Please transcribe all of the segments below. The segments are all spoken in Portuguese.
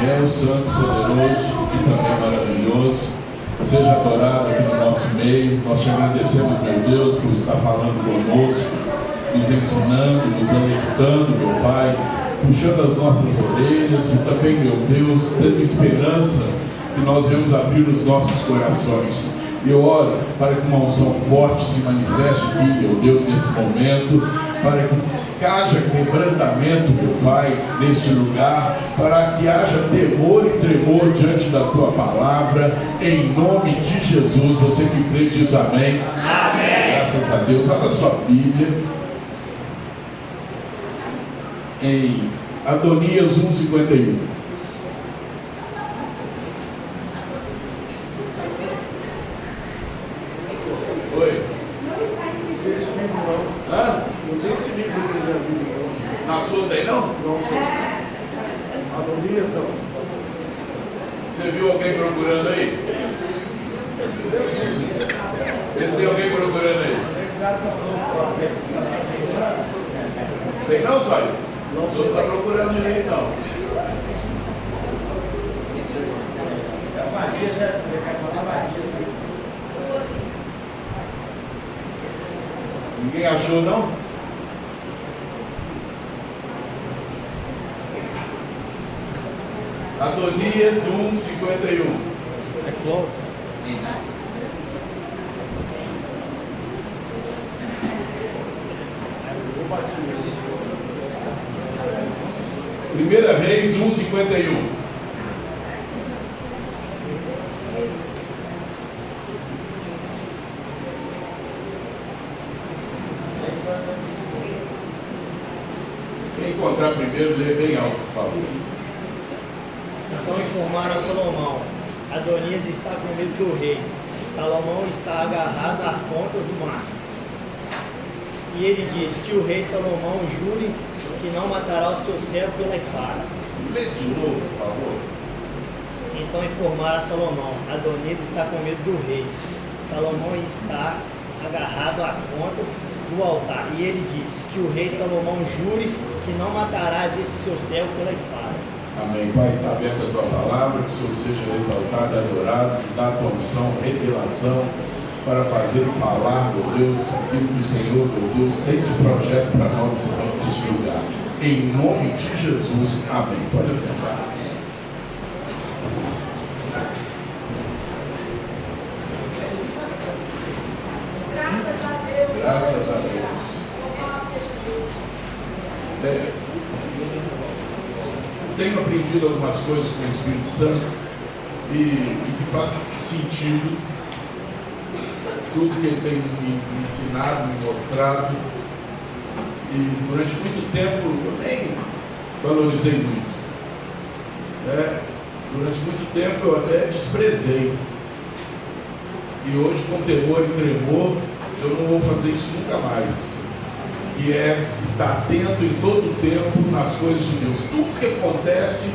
fiel, santo, poderoso e também maravilhoso. Seja adorado aqui no nosso meio. Nós te agradecemos, meu Deus, por estar falando conosco, nos ensinando, nos alertando, meu Pai, puxando as nossas orelhas e também, meu Deus, tendo esperança que nós venhamos abrir os nossos corações. E eu oro para que uma unção forte se manifeste aqui, meu Deus, nesse momento, para que haja quebrantamento, meu Pai, neste lugar, para que haja temor e tremor diante da Tua palavra, em nome de Jesus. Você que crê diz amém. Amém. Graças a Deus. Abra sua Bíblia em Adonias 1:51. Oi? Não está em Esse livro não. Hã? Não tem esse livro aqui na minha Bíblia, não. Na sua tem não? Não, senhor. Adonias, não. Você viu alguém procurando aí? Vê se tem alguém procurando aí. Tem não, Sóio? Não, o senhor está procurando direito não. Ninguém achou não? Adonias 1:51. É Cló. Eu bati nesse. 1 Reis 1:51. Quem encontrar primeiro, lê bem alto, por favor. Então informaram a Salomão: Adonias está com medo do rei. Salomão está agarrado às pontas do mar. E ele diz que o rei Salomão jure que não matará o seu servo pela espada. Lê de novo, por favor. Então informaram a Salomão: Adonias está com medo do rei. Salomão está agarrado às pontas do altar. E ele diz que o rei Salomão jure que não matarás esse seu servo pela espada. Amém. Pai, está aberta a tua palavra, que o Senhor seja exaltado, adorado, que dá a tua unção, revelação, para fazer falar, meu Deus, aquilo que o Senhor, meu Deus, tem de projeto para nós neste lugar. Em nome de Jesus, amém. Pode assentar. Graças a Deus. Graças a Deus. Tenho aprendido algumas coisas com o Espírito Santo e que faz sentido tudo que ele tem me ensinado, me mostrado. E durante muito tempo eu nem valorizei muito. Durante muito tempo eu até desprezei. E hoje, com temor e tremor, eu não vou fazer isso nunca mais. Que é estar atento em todo o tempo nas coisas de Deus. Tudo que acontece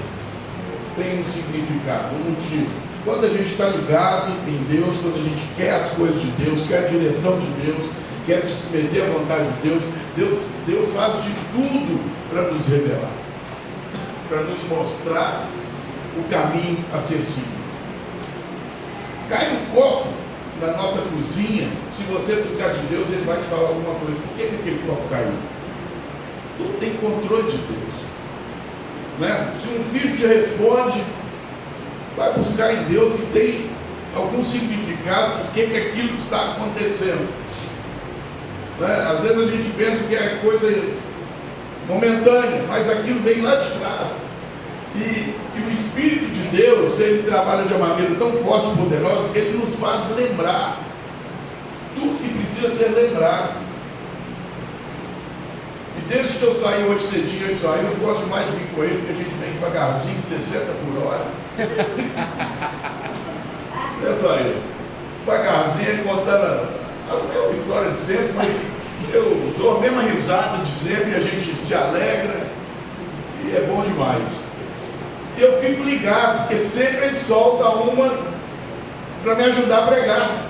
tem um significado, um motivo. Quando a gente está ligado em Deus, quando a gente quer as coisas de Deus, quer a direção de Deus, quer se submeter à vontade de Deus, Deus faz de tudo para nos revelar, para nos mostrar o caminho a ser seguido. Cai um copo na nossa cozinha, se você buscar de Deus, Ele vai te falar alguma coisa. Por que aquele copo caiu? Tudo tem controle de Deus, né? Se um filho te responde, vai buscar em Deus que tem algum significado, por que aquilo que está acontecendo, né? Às vezes a gente pensa que é coisa momentânea, mas aquilo vem lá de trás. E o Espírito de Deus, Ele trabalha de uma maneira tão forte e poderosa que Ele nos faz lembrar tudo que precisa ser lembrado. E desde que eu saí hoje cedinho, eu gosto mais de vir com ele, porque a gente vem devagarzinho, 60 por hora. É só ele, devagarzinho, ele contando as mesmas histórias de sempre, mas eu dou a mesma risada de sempre, a gente se alegra e é bom demais. Eu fico ligado, porque sempre ele solta uma para me ajudar a pregar.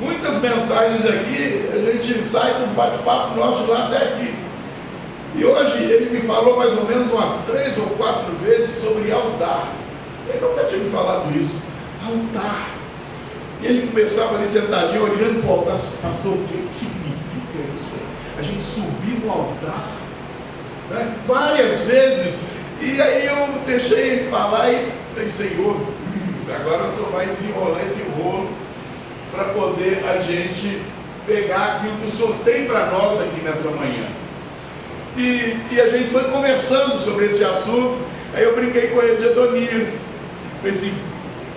Muitas mensagens aqui, a gente sai dos bate-papos nossos lá até aqui. E hoje ele me falou mais ou menos umas 3 ou 4 vezes sobre altar. Ele nunca tinha me falado isso. Altar. E ele começava ali sentadinho, olhando para o altar. Pastor, o que significa isso? A gente subir no altar, né? Várias vezes. E aí eu deixei ele falar e falei, Senhor, agora o Senhor vai desenrolar esse rolo para poder a gente pegar aquilo que o Senhor tem para nós aqui nessa manhã. E a gente foi conversando sobre esse assunto. Aí eu brinquei com ele de Adonias. Falei assim,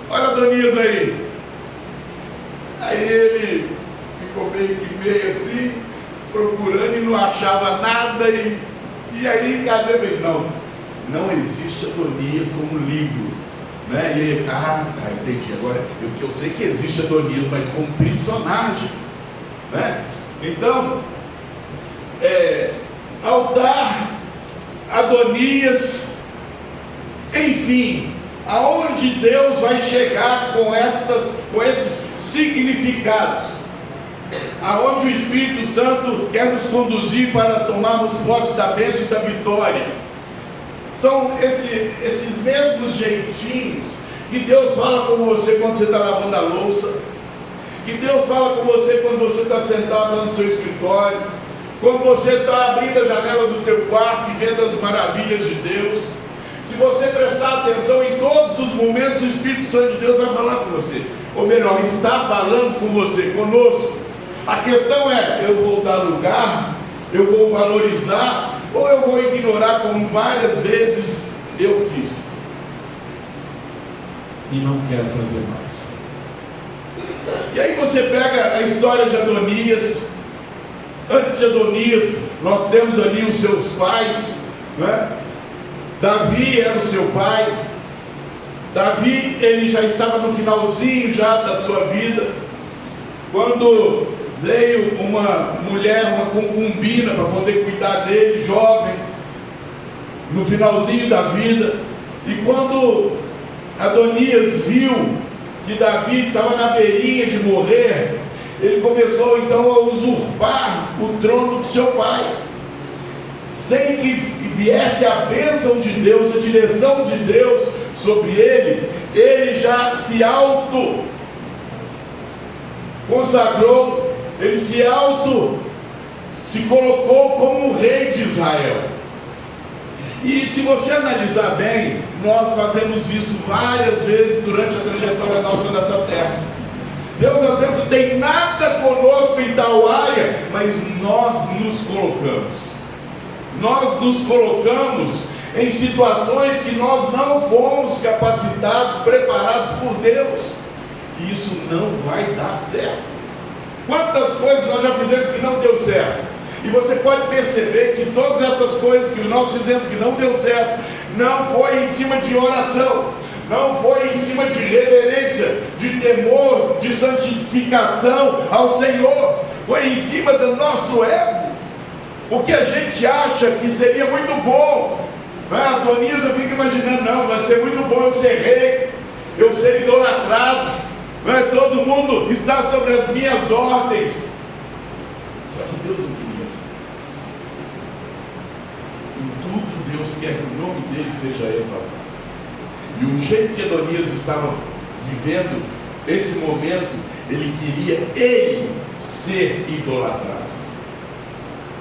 olha Adonias aí. Aí ele ficou meio assim, procurando e não achava nada. E aí cadê? Eu falei, não existe Adonias como livro, né? E ele, entendi. Agora, eu sei que existe Adonias, mas como personagem, né? Então, altar, Adonias, enfim, aonde Deus vai chegar com esses significados, aonde o Espírito Santo quer nos conduzir para tomarmos posse da bênção e da vitória. São esses mesmos jeitinhos que Deus fala com você quando você está lavando a louça, que Deus fala com você quando você está sentado lá no seu escritório, quando você está abrindo a janela do teu quarto e vendo as maravilhas de Deus. Se você prestar atenção em todos os momentos, o Espírito Santo de Deus vai falar com você, ou melhor, está falando com você, conosco. A questão é, eu vou dar lugar, eu vou valorizar, ou eu vou ignorar, como várias vezes eu fiz, e não quero fazer mais. E aí você pega a história de Adonias. Antes de Adonias, nós temos ali os seus pais, né? Davi era o seu pai. Davi, ele já estava no finalzinho já da sua vida, quando veio uma mulher, uma concubina, para poder cuidar dele, jovem, no finalzinho da vida. E quando Adonias viu que Davi estava na beirinha de morrer, ele começou então a usurpar o trono de seu pai, sem que viesse a bênção de Deus, a direção de Deus sobre ele. Ele já se consagrou, ele se colocou como rei de Israel. E se você analisar bem, nós fazemos isso várias vezes durante a trajetória nossa nessa terra. Deus às vezes não tem nada conosco em tal área, mas nós nos colocamos em situações que nós não fomos capacitados, preparados por Deus, e isso não vai dar certo. Quantas coisas nós já fizemos que não deu certo? E você pode perceber que todas essas coisas que nós fizemos que não deu certo, não foi em cima de oração, não foi em cima de reverência, de temor, de santificação ao Senhor, foi em cima do nosso ego, porque a gente acha que seria muito bom. Adonias, eu fico imaginando, não, vai ser muito bom eu ser rei, eu ser idolatrado, todo mundo está sobre as minhas ordens. Só que Deus não queria assim. Em tudo Deus quer que o nome dele seja exaltado. E o jeito que Adonias estava vivendo esse momento, ele queria ser idolatrado.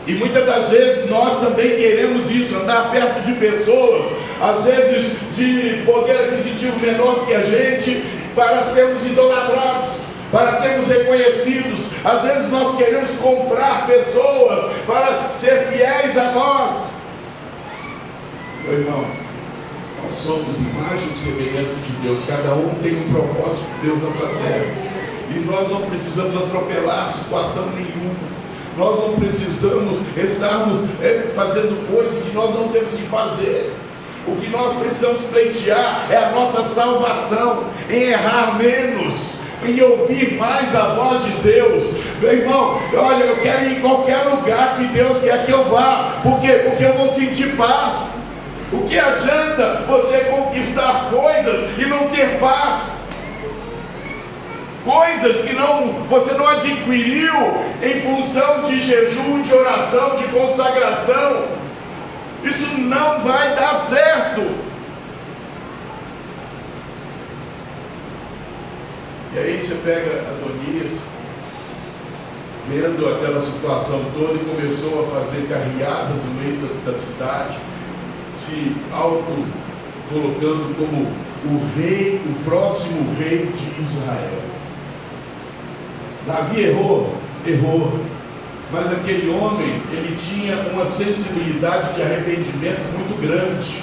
E muitas das vezes nós também queremos isso, andar perto de pessoas, às vezes de poder aquisitivo menor que a gente, para sermos idolatrados, para sermos reconhecidos. Às vezes nós queremos comprar pessoas para ser fiéis a nós. Meu irmão, nós somos imagem e semelhança de Deus, cada um tem um propósito de Deus nessa terra, e nós não precisamos atropelar situação nenhuma. Nós não precisamos estarmos fazendo coisas que nós não temos que fazer. O que nós precisamos pleitear é a nossa salvação, em errar menos, em ouvir mais a voz de Deus. Meu irmão, olha, eu quero ir em qualquer lugar que Deus quer que eu vá. Por quê? Porque eu vou sentir paz. O que adianta você conquistar coisas e não ter paz? Coisas que você não adquiriu em função de jejum, de oração, de consagração. Isso não vai dar certo. E aí você pega Adonias, vendo aquela situação toda, e começou a fazer carreadas no meio da cidade, se auto-colocando como o rei, o próximo rei de Israel. Davi errou, mas aquele homem, ele tinha uma sensibilidade de arrependimento muito grande.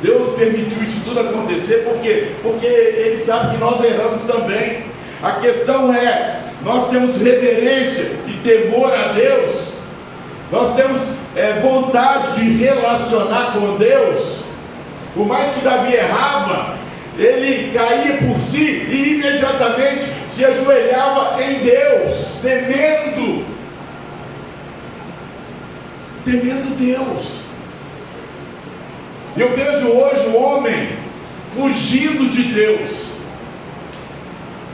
Deus permitiu isso tudo acontecer, por quê? Porque Ele sabe que nós erramos também. A questão é, nós temos reverência e temor a Deus, nós temos vontade de relacionar com Deus. Por mais que Davi errava, ele caía por si e imediatamente se ajoelhava em Deus, temendo Deus. Eu vejo hoje o homem fugindo de Deus,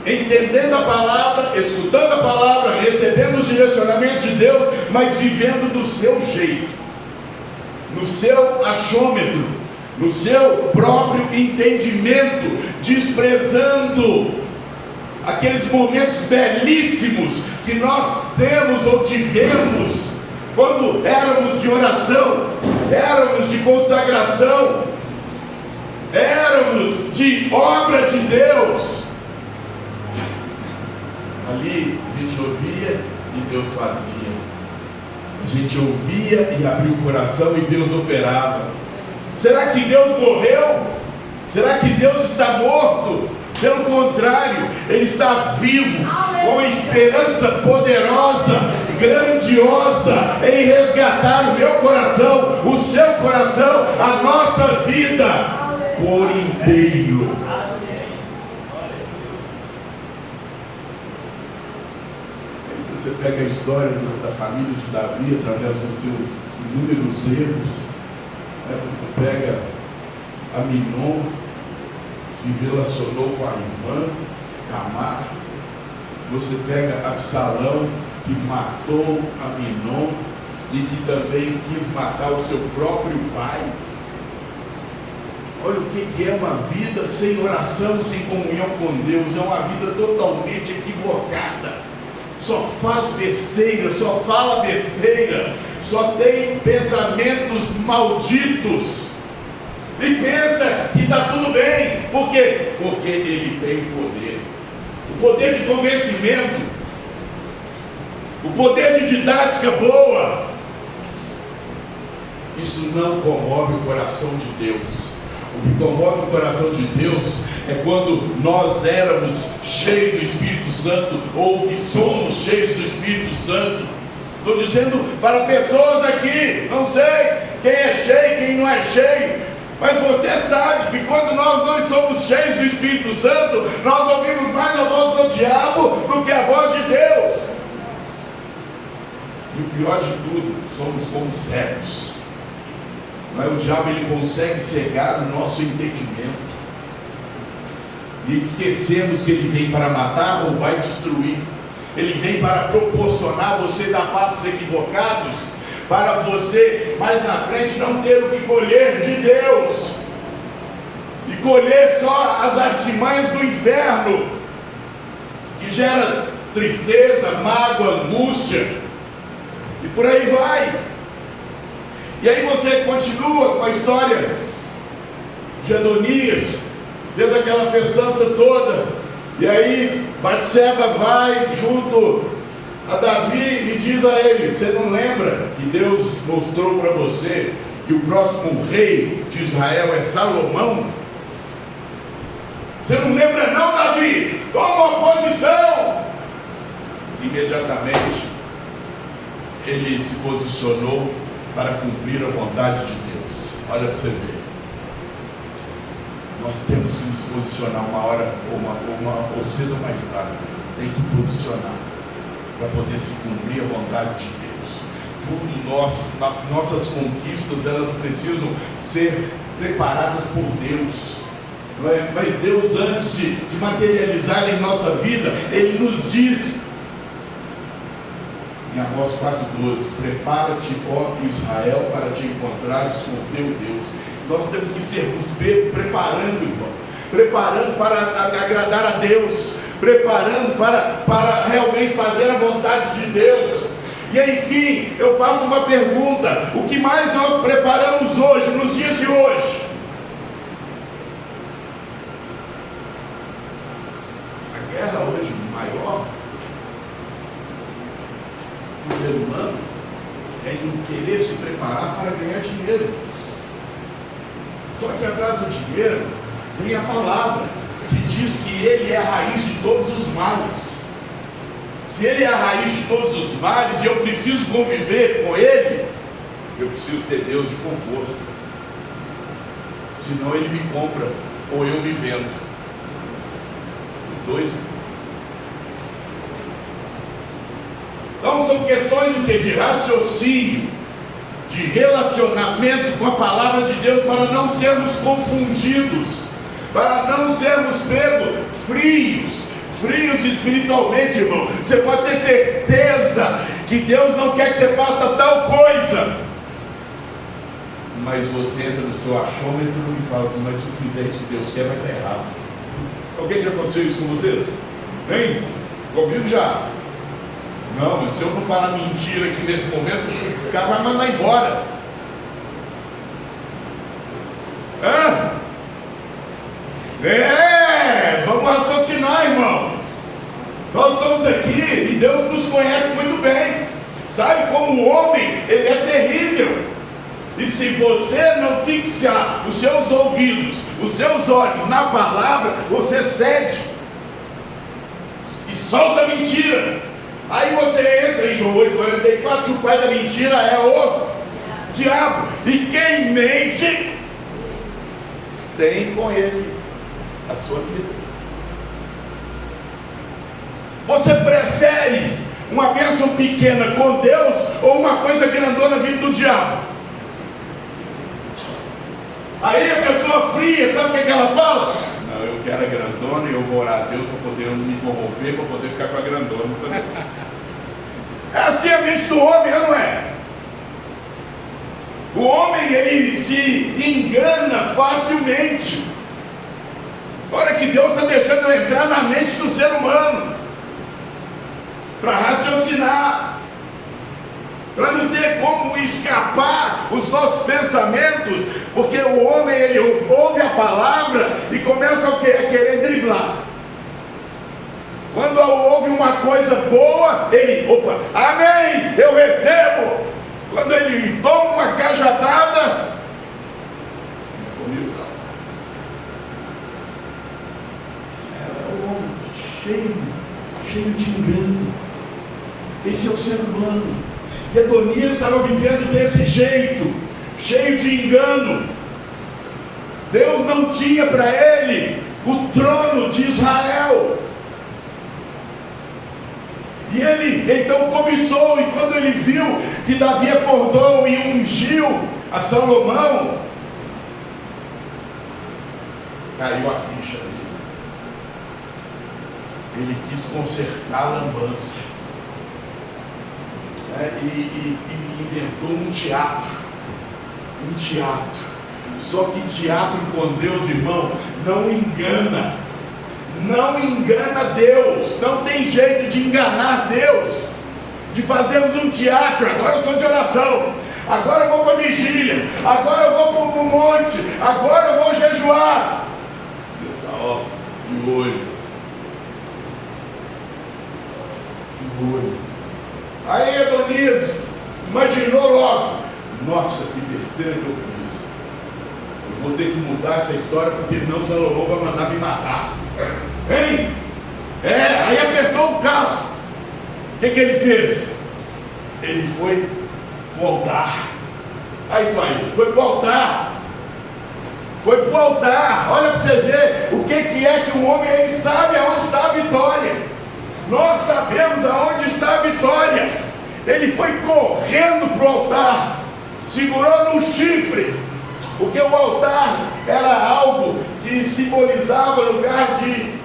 entendendo a palavra, escutando a palavra, recebendo os direcionamentos de Deus, mas vivendo do seu jeito, no seu achômetro, no seu próprio entendimento, desprezando aqueles momentos belíssimos que nós temos ou tivemos quando éramos de oração, éramos de consagração, éramos de obra de Deus. Ali a gente ouvia e Deus fazia, a gente ouvia e abria o coração e Deus operava. Será que Deus morreu? Será que Deus está morto? Pelo contrário, Ele está vivo, com esperança poderosa, grandiosa, em resgatar o meu coração, o seu coração, a nossa vida por inteiro. Aí você pega a história da família de Davi através dos seus inúmeros erros. Você pega Aminon, se relacionou com a irmã Tamar. Você pega Absalão, que matou Aminon e que também quis matar o seu próprio pai. Olha o que é uma vida sem oração, sem comunhão com Deus. É uma vida totalmente equivocada. Só faz besteira, só fala besteira, só tem pensamentos malditos e pensa que está tudo bem. Por quê? Porque ele tem poder, o poder de convencimento, o poder de didática boa. Isso não comove o coração de Deus. O que comove o coração de Deus é quando nós éramos cheios do Espírito Santo, ou que somos cheios do Espírito Santo. Estou dizendo para pessoas aqui, não sei quem é cheio, quem não é cheio, mas você sabe que quando nós não somos cheios do Espírito Santo, nós ouvimos mais a voz do diabo do que a voz de Deus. E o pior de tudo, somos como cegos. Mas o diabo, ele consegue cegar o nosso entendimento, e esquecemos que ele vem para matar, roubar e destruir. Ele vem para proporcionar você dar passos equivocados, para você mais na frente não ter o que colher de Deus, e colher só as artimanhas do inferno, que gera tristeza, mágoa, angústia, e por aí vai. E aí você continua com a história de Adonias, fez aquela festança toda, e aí Batseba vai junto a Davi e diz a ele: você não lembra que Deus mostrou para você que o próximo rei de Israel é Salomão? Você não lembra não, Davi? Toma posição! Imediatamente ele se posicionou para cumprir a vontade de Deus. Olha para você ver. Nós temos que nos posicionar uma hora, ou cedo ou mais tarde. Tem que posicionar para poder se cumprir a vontade de Deus. As nossas conquistas, elas precisam ser preparadas por Deus. Não é? Mas Deus, antes de materializar em nossa vida, Ele nos diz. em Amós 4,12: prepara-te, ó Israel, para te encontrares com o teu Deus. Nós temos que ser nos preparando, irmão, preparando para agradar a Deus, preparando para realmente fazer a vontade de Deus. E enfim, eu faço uma pergunta: o que mais nós preparamos hoje, nos dias de hoje? A guerra hoje maior do ser humano é em querer se preparar para ganhar dinheiro. Só que atrás do dinheiro vem a palavra que diz que ele é a raiz de todos os males. Se ele é a raiz de todos os males e eu preciso conviver com ele, eu preciso ter Deus com força. Senão ele me compra ou eu me vendo. Os dois. Então são questões de raciocínio, de relacionamento com a palavra de Deus, para não sermos confundidos, para não sermos pegos frios espiritualmente, irmão. Você pode ter certeza que Deus não quer que você faça tal coisa, mas você entra no seu achômetro e fala assim: mas se eu fizer isso que Deus quer, vai estar errado. Alguém já aconteceu isso com vocês? Hein? Comigo já. Não, mas se eu não falar mentira aqui nesse momento, o cara vai mandar embora. Vamos raciocinar, irmão. Nós estamos aqui e Deus nos conhece muito bem. Sabe como o homem, ele é terrível. E se você não fixar os seus ouvidos, os seus olhos na palavra, você cede e solta a mentira. Aí você entra em João 8,44, que o pai da mentira é o diabo. E quem mente tem com ele a sua vida. Você prefere uma bênção pequena com Deus ou uma coisa grandona vindo do diabo? Aí a pessoa fria, sabe o que ela fala? Não, eu quero a grandona e eu vou orar a Deus para poder me corromper, para poder ficar com a grandona. É assim a mente do homem, não é? O homem, ele se engana facilmente. Olha que Deus está deixando eu entrar na mente do ser humano, para raciocinar, para não ter como escapar os nossos pensamentos, porque o homem, ele ouve a palavra e começa a querer driblar. Quando ouve uma coisa boa, ele, opa, amém, eu recebo. Quando ele toma uma cajadada, comigo não. É um homem cheio de engano. Esse é o ser humano. E Adonias estava vivendo desse jeito, cheio de engano. Deus não tinha para ele o trono de Israel. E ele então cobiçou, e quando ele viu que Davi acordou e ungiu a Salomão, caiu a ficha dele. Ele quis consertar a lambança, e inventou um teatro. Só que teatro com Deus, irmão, não engana. Não engana Deus. Não tem jeito de enganar Deus, de fazermos um teatro. Agora eu sou de oração, agora eu vou para a vigília, agora eu vou para o monte, agora eu vou jejuar. Deus está de olho. Aí Adonias imaginou logo: nossa, que besteira que eu fiz. Eu vou ter que mudar essa história, porque não, Salomão vai mandar me matar. Hein? Aí apertou o casco. O que ele fez? Ele foi pro altar. Aí saiu, foi pro altar. Olha para você ver o que é que o homem, ele sabe aonde está a vitória. Nós sabemos aonde está a vitória. Ele foi correndo para o altar, segurou no chifre, porque o altar era algo que simbolizava lugar de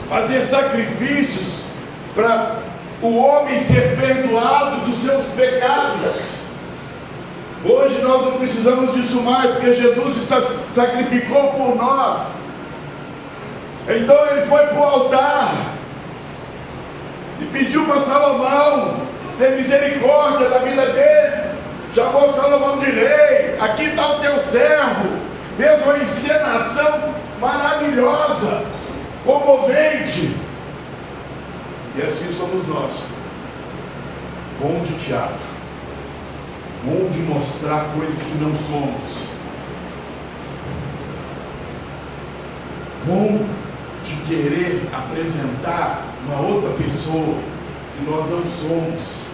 fazer sacrifícios para o homem ser perdoado dos seus pecados. Hoje nós não precisamos disso mais, porque Jesus sacrificou por nós. Então ele foi para o altar e pediu para Salomão ter misericórdia da vida dele. Chamou Salomão de rei. Aqui está o teu servo. Fez uma encenação maravilhosa, comovente. E assim somos nós. Bom de teatro, bom de mostrar coisas que não somos, bom de querer apresentar uma outra pessoa que nós não somos.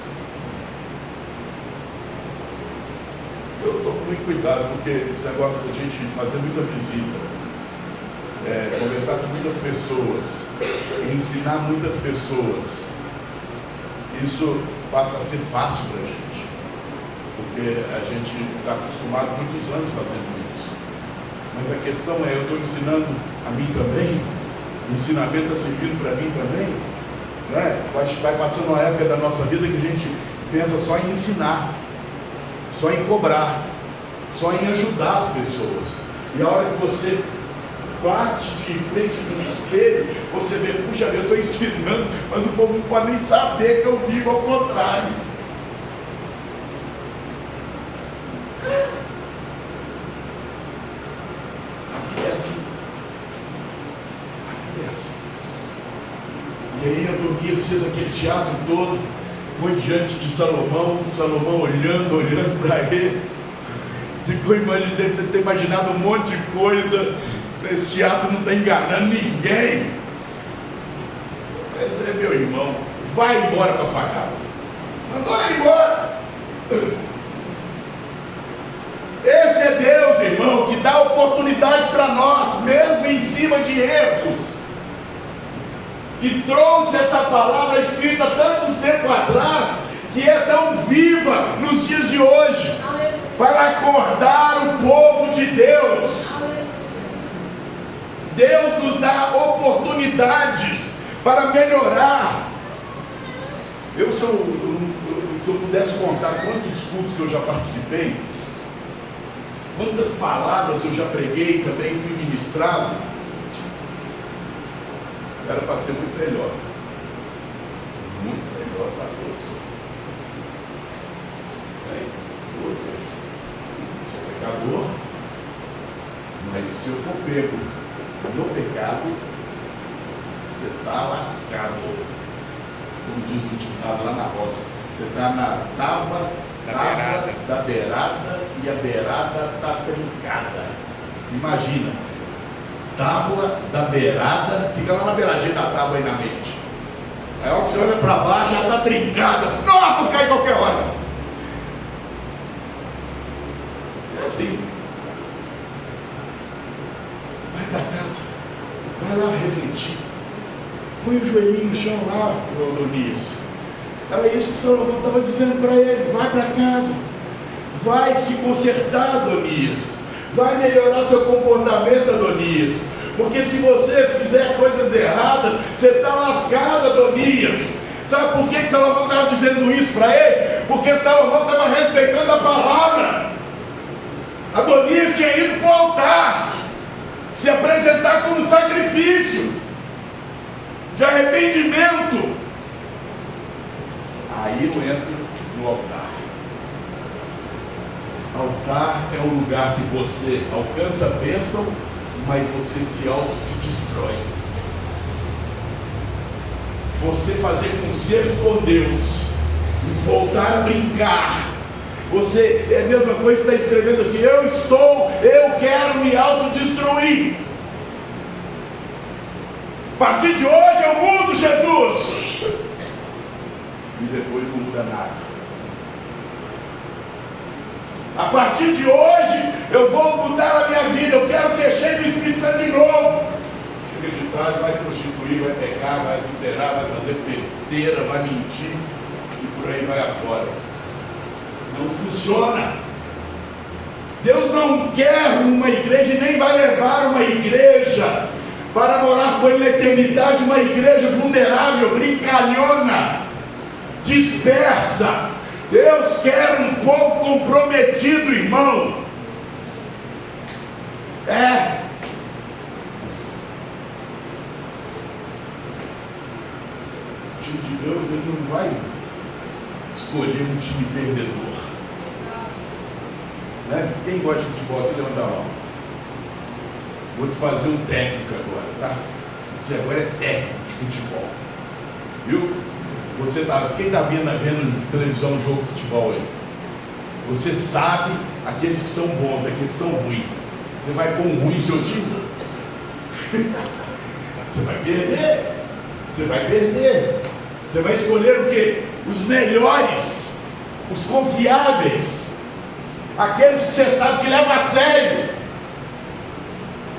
Eu estou com muito cuidado, porque esse negócio de a gente fazer muita visita, conversar com muitas pessoas, ensinar muitas pessoas, isso passa a ser fácil para a gente, porque a gente está acostumado há muitos anos fazendo isso. Mas a questão é, eu estou ensinando a mim também, o ensinamento está servindo para mim também, né? Vai passando uma época da nossa vida que a gente pensa só em ensinar, só em cobrar, só em ajudar as pessoas. E a hora que você bate de frente no espelho, você vê, puxa, eu estou ensinando, mas o povo não pode nem saber que eu vivo ao contrário. A vida é assim. A vida é assim. E aí Adonias fez aquele teatro todo, foi diante de Salomão olhando para ele, deve ter imaginado um monte de coisa. Esse teatro não está enganando ninguém. Mas meu irmão, vai embora para sua casa. Mandou ele embora. Esse é Deus, irmão, que dá oportunidade para nós, mesmo em cima de erros. E trouxe essa palavra escrita tanto tempo atrás, que é tão viva nos dias de hoje, para acordar o povo de Deus. Deus nos dá oportunidades para melhorar. Se eu pudesse contar quantos cultos que eu já participei, quantas palavras eu já preguei, também fui ministrado, era para ser muito melhor. Muito melhor para todos. Eu sou pecador, mas se eu for pego no pecado, você está lascado, como diz o ditado lá na roça. Você está na tábua da beirada e a beirada está trincada. Imagina, tábua da beirada, fica lá na beiradinha da tábua aí na mente. Aí a hora que você olha para baixo, já está trincada, não, pode cair qualquer hora. É assim. Vai para casa, vai lá refletir, põe o joelhinho no chão lá, Adonias. Era isso que Salomão estava dizendo para ele. Vai para casa, vai se consertar, Adonias, vai melhorar seu comportamento, Adonias, porque se você fizer coisas erradas, você está lascado, Adonias. Sabe por que Salomão estava dizendo isso para ele? Porque Salomão estava respeitando a palavra. Adonias tinha ido para o altar se apresentar como sacrifício de arrependimento. Aí eu entro no altar. Altar é o lugar que você alcança a bênção, mas você se destrói. Você fazer concerto com Deus e voltar a brincar. Você é a mesma coisa que está escrevendo assim: eu quero me autodestruir. A partir de hoje eu mudo, Jesus. E depois não muda nada. A partir de hoje eu vou mudar a minha vida. Eu quero ser cheio do Espírito Santo de novo. Chega de tarde, vai prostituir, vai pecar, vai adulterar, vai fazer besteira, vai mentir e por aí vai afora. Não funciona. Deus não quer uma igreja e nem vai levar uma igreja para morar com ele na eternidade, uma igreja vulnerável, brincalhona. dispersa. Deus quer um povo comprometido, irmão. O time de Deus, ele não vai escolher um time perdedor, né? Quem gosta de futebol aqui, levanta a mão. Vou te fazer um técnico agora, tá? Você agora é técnico de futebol, viu? Você tá, quem está vendo televisão no jogo de futebol aí? Você sabe aqueles que são bons, aqueles que são ruins. Você vai pôr um ruim no seu time? Você vai perder. Você vai perder. Você vai escolher o quê? Os melhores, os confiáveis, aqueles que você sabe que leva a sério.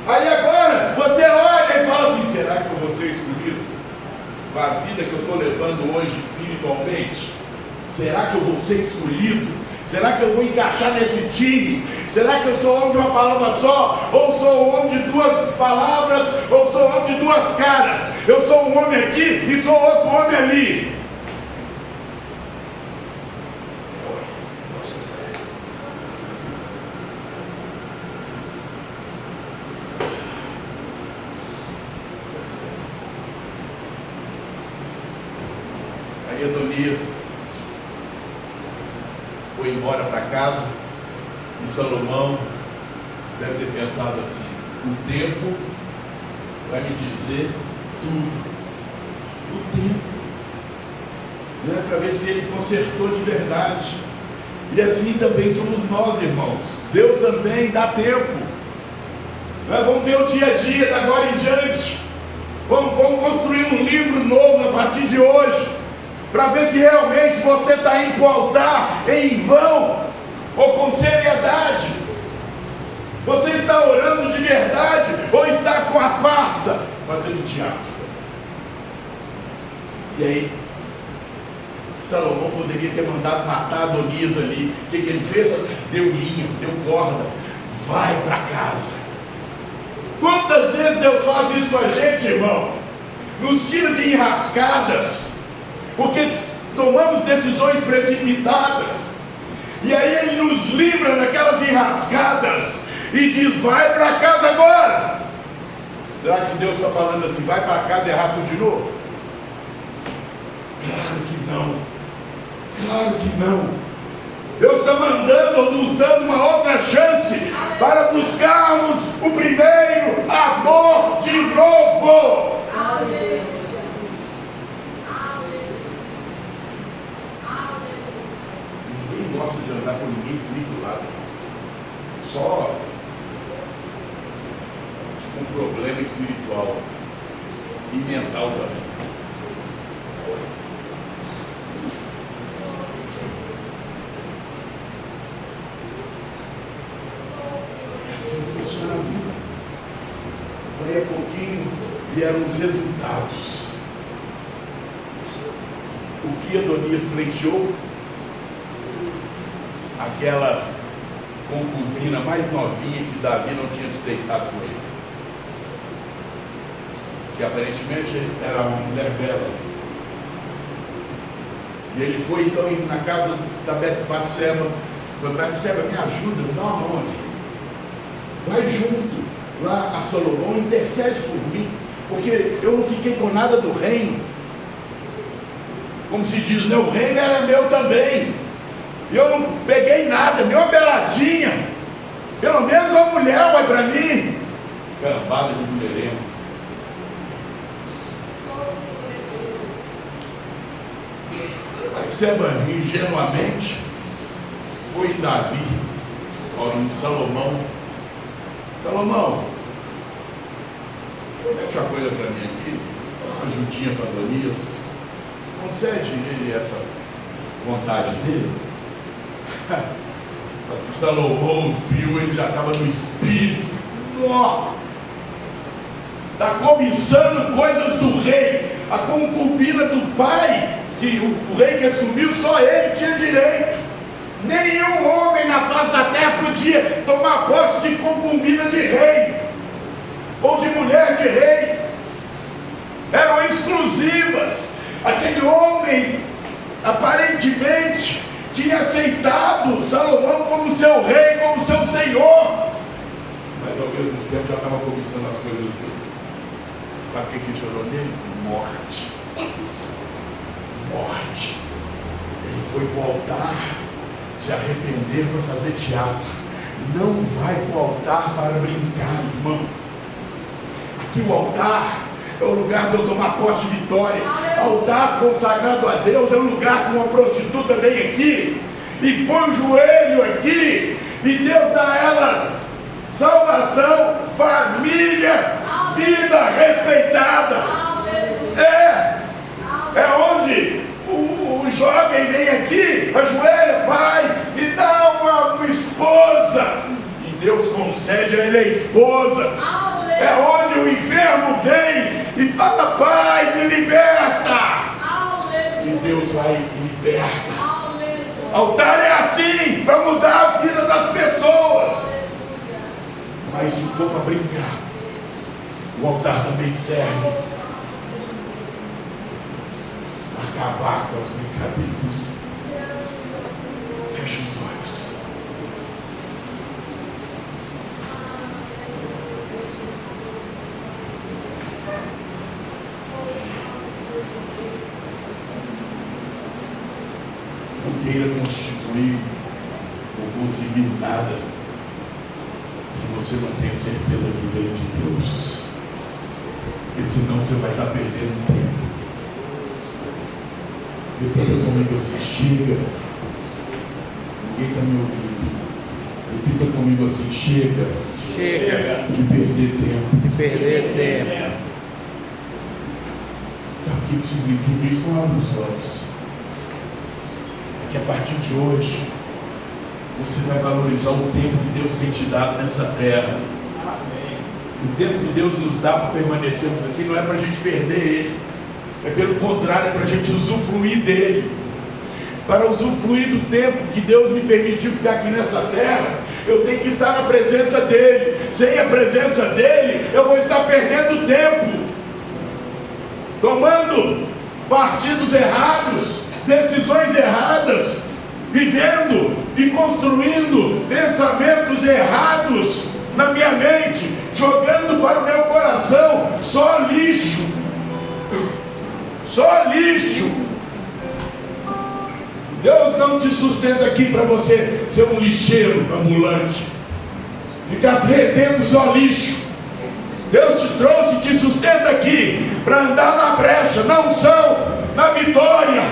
Aí agora você olha e fala assim: será que eu vou ser escolhido com a vida que eu estou levando hoje espiritualmente? Será que eu vou ser escolhido? Será que eu vou encaixar nesse time? Será que eu sou homem de uma palavra só? Ou sou homem de duas palavras? Ou sou homem de duas caras? Eu sou um homem aqui e sou outro homem ali. Aí Adonias foi embora para casa e Salomão deve ter pensado assim: o tempo vai me dizer tudo. O tempo, né? Para ver se ele consertou de verdade. E assim também somos nós, irmãos. Deus também dá tempo, né? Vamos ver o dia a dia da agora em diante. Vamos construir um livro novo a partir de hoje, para ver se realmente você está indo para o altar em vão ou com seriedade. Você está orando de verdade ou está com a farsa, fazendo teatro? E aí, Salomão poderia ter mandado matar Adonias ali. O que ele fez? Deu linha, deu corda. Vai para casa. Quantas vezes Deus faz isso com a gente, irmão? Nos tira de enrascadas, porque tomamos decisões precipitadas, e aí Ele nos livra daquelas enrascadas e diz: vai para casa agora. Será que Deus está falando assim: vai para casa e errar tudo de novo? Claro que não, claro que não. Deus está mandando, nos dando uma outra chance para buscarmos o primeiro amor de novo. Ninguém gosta de andar com ninguém frio do lado, só com problema espiritual e mental também. Assim funciona a vida. Daí a pouquinho vieram os resultados. O que Adonias pleiteou? Aquela concubina mais novinha que Davi não tinha se deitado com ele, que aparentemente era uma mulher bela. E ele foi então na casa da Batseba. Falou: Batseba, me ajuda, me dá uma mão aqui. Vai junto lá a Salomão, intercede por mim, porque eu não fiquei com nada do reino. Como se diz, né? O reino era meu também. E eu não peguei nada, nem uma beladinha. Pelo menos uma mulher vai para mim. Cambada de mulherengo. Batseba ingenuamente foi em Davi, em Salomão. Salomão, mete uma coisa para mim aqui, uma ajudinha para Adonias, concede ele essa vontade dele. Salomão viu, ele já estava no espírito, está cobiçando coisas do rei, a concubina do pai, que o rei que assumiu, só ele tinha direito. Nenhum homem na face da terra podia tomar posse de concubina de rei, ou de mulher de rei. Eram exclusivas. Aquele homem aparentemente tinha aceitado Salomão como seu rei, como seu senhor, mas ao mesmo tempo já estava cobiçando as coisas dele. Sabe o que gerou nele? Morte. Morte. Ele foi para o altar se arrepender para fazer teatro. Não vai para o altar para brincar, irmão. Aqui o altar é o lugar de eu tomar posse de vitória. Altar consagrado a Deus é o lugar que uma prostituta vem aqui e põe o joelho aqui e Deus dá a ela salvação, família, vida respeitada. É onde o jovem vem aqui, ajoelha, pai, e dá uma esposa, e Deus concede a ele a esposa. É onde o enfermo vem e fala, pai, me liberta, e Deus vai e liberta. Altar é assim, para mudar a vida das pessoas. Mas se for para brincar, o altar também serve para acabar com as brincadeiras. Fecha os olhos. Não queira constituir ou conseguir nada que você não tenha certeza que veio de Deus, porque senão você vai estar perdendo tempo. Repita comigo assim, chega. Ninguém está me ouvindo. Repita comigo assim, chega. Chega de perder tempo. de perder tempo. Sabe o que significa isso? Não abre os olhos. É que a partir de hoje você vai valorizar o tempo que Deus tem te dado nessa terra. O tempo que Deus nos dá para permanecermos aqui não é para a gente perder ele, é pelo contrário, é para a gente usufruir dele. Para usufruir do tempo que Deus me permitiu ficar aqui nessa terra, eu tenho que estar na presença dele. Sem a presença dele, eu vou estar perdendo tempo, tomando partidos errados, decisões erradas, vivendo e construindo pensamentos errados na minha mente, jogando para o meu coração só lixo. Só lixo. Deus não te sustenta aqui para você ser um lixeiro ambulante, ficar retendo só lixo. Deus te trouxe e te sustenta aqui para andar na brecha, na unção, na vitória,